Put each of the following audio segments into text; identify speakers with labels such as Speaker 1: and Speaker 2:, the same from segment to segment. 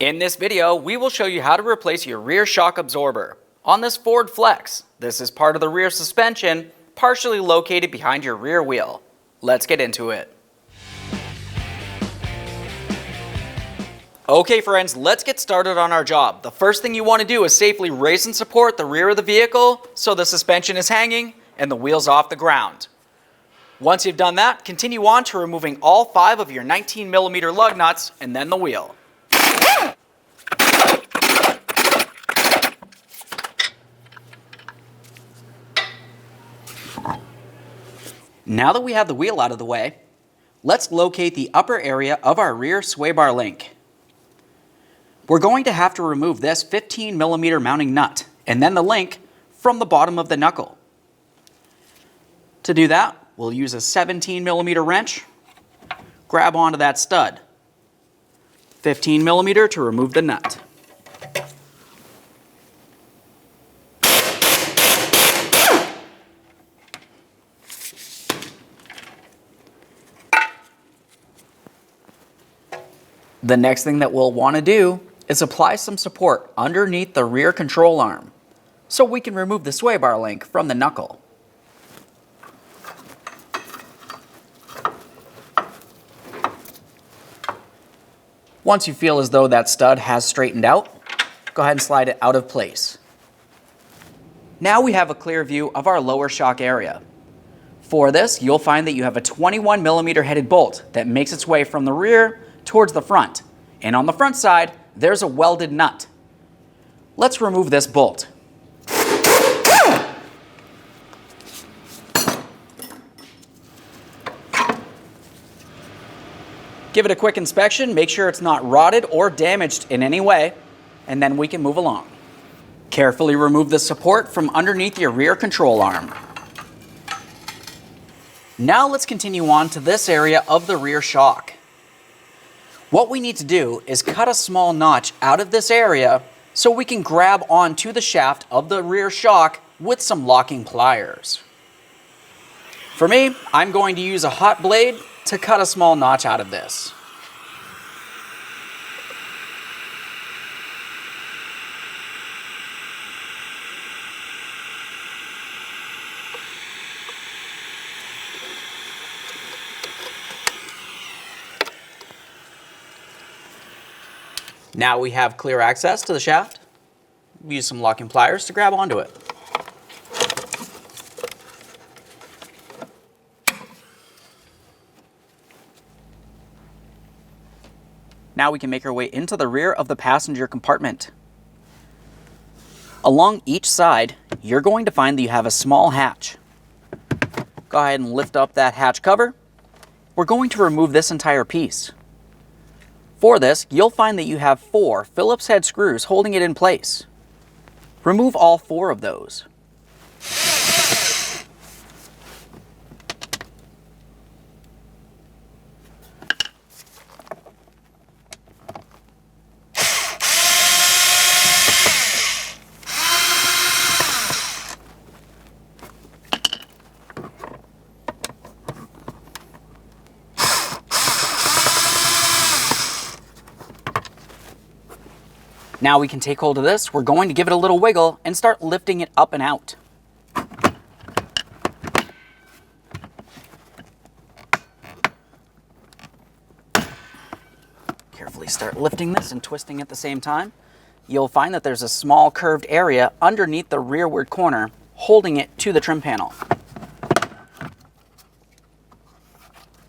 Speaker 1: In this video, we will show you how to replace your rear shock absorber on this Ford Flex. This is part of the rear suspension, partially located behind your rear wheel. Let's get into it. Okay friends, let's get started on our job. The first thing you want to do is safely raise and support the rear of the vehicle so the suspension is hanging and the wheels off the ground. Once you've done that, continue on to removing all 5 of your 19mm lug nuts and then the wheel. Now that we have the wheel out of the way, let's locate the upper area of our rear sway bar link. We're going to have to remove this 15mm mounting nut and then the link from the bottom of the knuckle. To do that, we'll use a 17mm wrench, grab onto that stud, 15mm to remove the nut. The next thing that we'll want to do is apply some support underneath the rear control arm so we can remove the sway bar link from the knuckle. Once you feel as though that stud has straightened out, go ahead and slide it out of place. Now we have a clear view of our lower shock area. For this, you'll find that you have a 21mm headed bolt that makes its way from the rear towards the front, and on the front side there's a welded nut. Let's remove this bolt. Give it a quick inspection, make sure it's not rotted or damaged in any way, and then we can move along. Carefully remove the support from underneath your rear control arm. Now let's continue on to this area of the rear shock. What we need to do is cut a small notch out of this area so we can grab onto the shaft of the rear shock with some locking pliers. For me, I'm going to use a hot blade to cut a small notch out of this. Now we have clear access to the shaft. We use some locking pliers to grab onto it. Now we can make our way into the rear of the passenger compartment. Along each side, you're going to find that you have a small hatch. Go ahead and lift up that hatch cover. We're going to remove this entire piece. For this, you'll find that you have 4 Phillips head screws holding it in place. Remove all 4 of those. Now we can take hold of this. We're going to give it a little wiggle and start lifting it up and out. Carefully start lifting this and twisting at the same time. You'll find that there's a small curved area underneath the rearward corner holding it to the trim panel.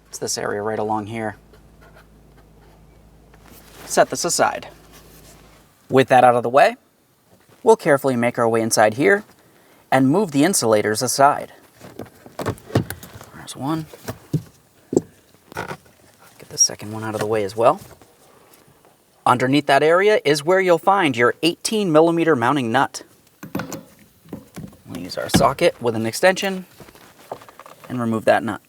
Speaker 1: It's this area right along here. Set this aside. With that out of the way, we'll carefully make our way inside here and move the insulators aside. There's one. Get the second one out of the way as well. Underneath that area is where you'll find your 18mm mounting nut. We'll use our socket with an extension and remove that nut.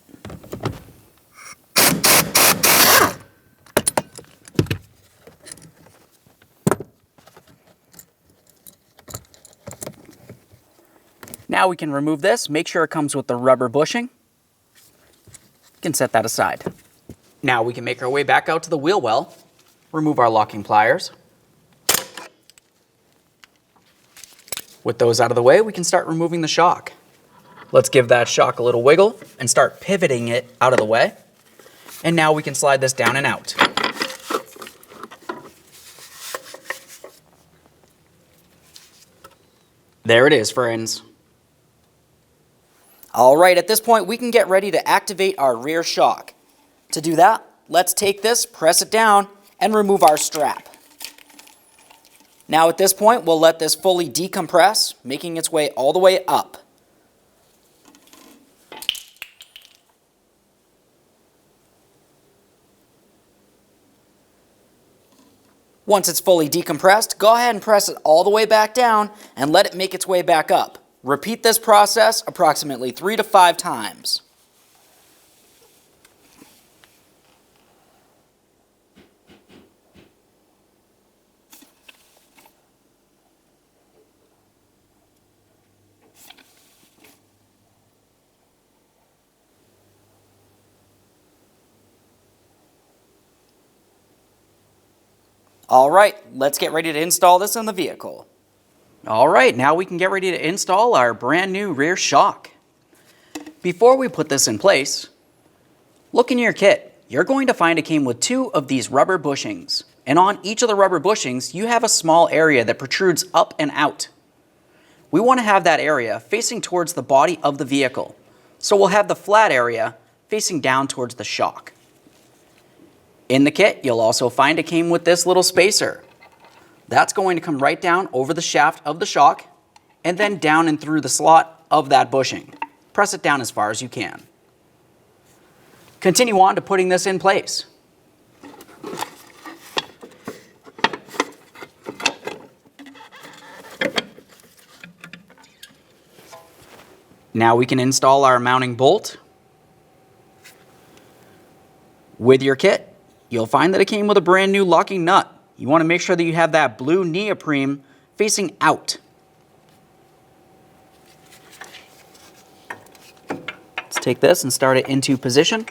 Speaker 1: Now we can remove this, make sure it comes with the rubber bushing. You can set that aside. Now we can make our way back out to the wheel well, remove our locking pliers, With those out of the way, we can start removing the shock. Let's give that shock a little wiggle and start pivoting it out of the way. And now we can slide this down and out. There it is, friends. All right, at this point, we can get ready to activate our rear shock. To do that, let's take this, press it down, and remove our strap. Now at this point, we'll let this fully decompress, making its way all the way up. Once it's fully decompressed, go ahead and press it all the way back down and let it make its way back up. Repeat this process approximately 3 to 5 times. All right, let's get ready to install this in the vehicle. All right, now we can get ready to install our brand new rear shock. Before we put this in place, look in your kit. You're going to find it came with 2 of these rubber bushings. And on each of the rubber bushings, you have a small area that protrudes up and out. We want to have that area facing towards the body of the vehicle. So we'll have the flat area facing down towards the shock. In the kit, you'll also find it came with this little spacer. That's going to come right down over the shaft of the shock and then down and through the slot of that bushing. Press it down as far as you can. Continue on to putting this in place. Now we can install our mounting bolt. With your kit, you'll find that it came with a brand new locking nut. You want to make sure that you have that blue neoprene facing out. Let's take this and start it into position.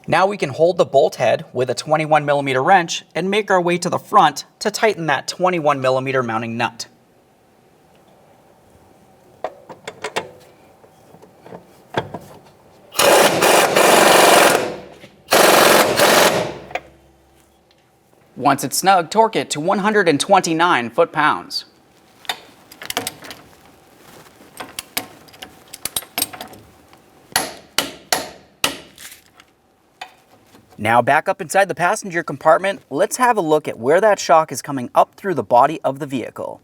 Speaker 1: Now we can hold the bolt head with a 21mm wrench and make our way to the front to tighten that 21mm mounting nut. Once it's snug, torque it to 129 foot-pounds. Now back up inside the passenger compartment, let's have a look at where that shock is coming up through the body of the vehicle.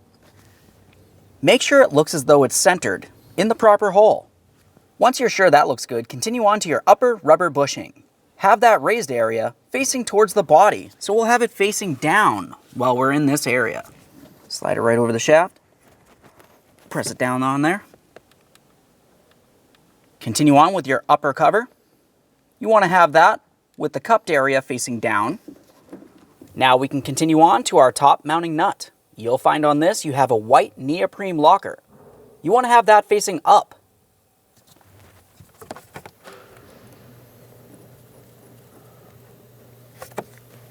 Speaker 1: Make sure it looks as though it's centered in the proper hole. Once you're sure that looks good, continue on to your upper rubber bushing. Have that raised area facing towards the body, so we'll have it facing down while we're in this area. Slide it right over the shaft. Press it down on there. Continue on with your upper cover. You want to have that with the cupped area facing down. Now we can continue on to our top mounting nut. You'll find on this you have a white neoprene locker. You want to have that facing up.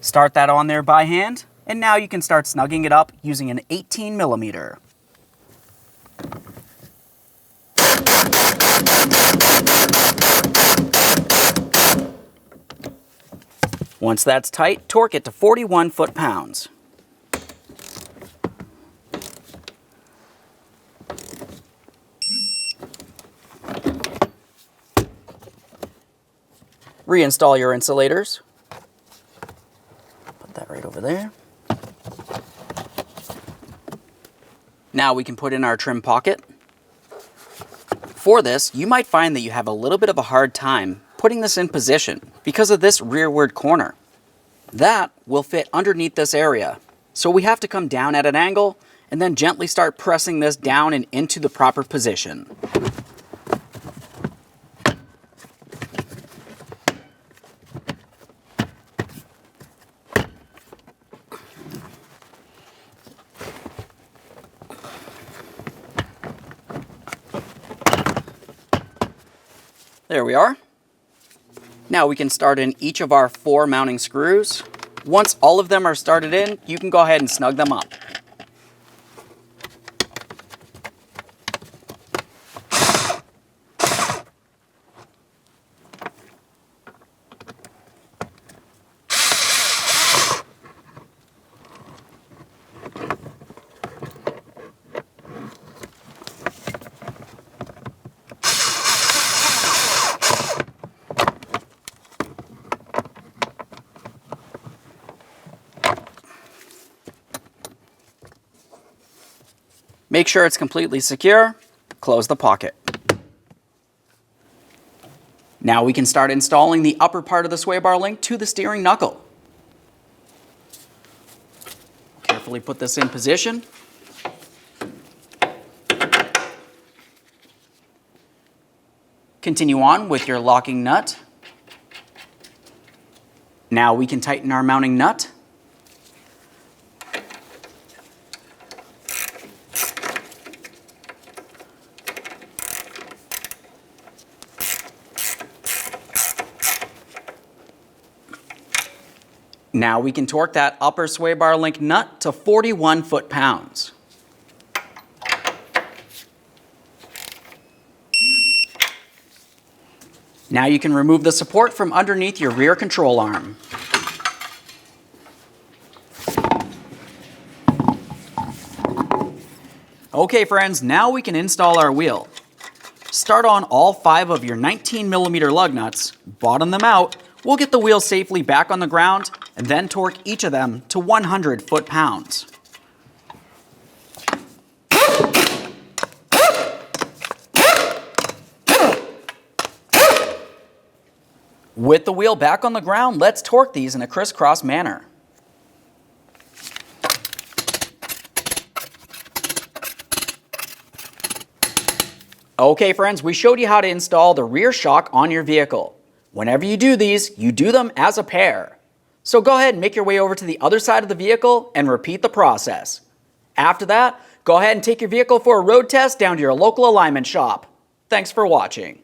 Speaker 1: Start that on there by hand, and now you can start snugging it up using an 18mm. Once that's tight, torque it to 41 foot-pounds. Reinstall your insulators. Put that right over there. Now we can put in our trim pocket. For this, you might find that you have a little bit of a hard time putting this in position because of this rearward corner. That will fit underneath this area. So we have to come down at an angle and then gently start pressing this down and into the proper position. There we are. Now we can start in each of our 4 mounting screws. Once all of them are started in, you can go ahead and snug them up. Make sure it's completely secure. Close the pocket. Now we can start installing the upper part of the sway bar link to the steering knuckle. Carefully put this in position. Continue on with your locking nut. Now we can tighten our mounting nut. Now we can torque that upper sway bar link nut to 41 foot-pounds. Now you can remove the support from underneath your rear control arm. Okay friends, now we can install our wheel. Start on all 5 of your 19mm lug nuts, bottom them out. We'll get the wheel safely back on the ground and then torque each of them to 100 foot-pounds. With the wheel back on the ground, let's torque these in a crisscross manner. Okay friends, we showed you how to install the rear shock on your vehicle. Whenever you do these, you do them as a pair. So go ahead and make your way over to the other side of the vehicle and repeat the process. After that, go ahead and take your vehicle for a road test down to your local alignment shop. Thanks for watching.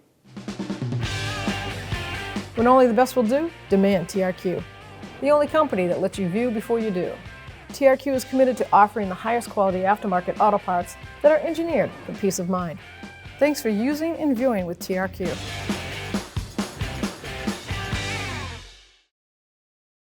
Speaker 2: When only the best will do, demand TRQ. The only company that lets you view before you do. TRQ is committed to offering the highest quality aftermarket auto parts that are engineered for peace of mind. Thanks for using and viewing with TRQ.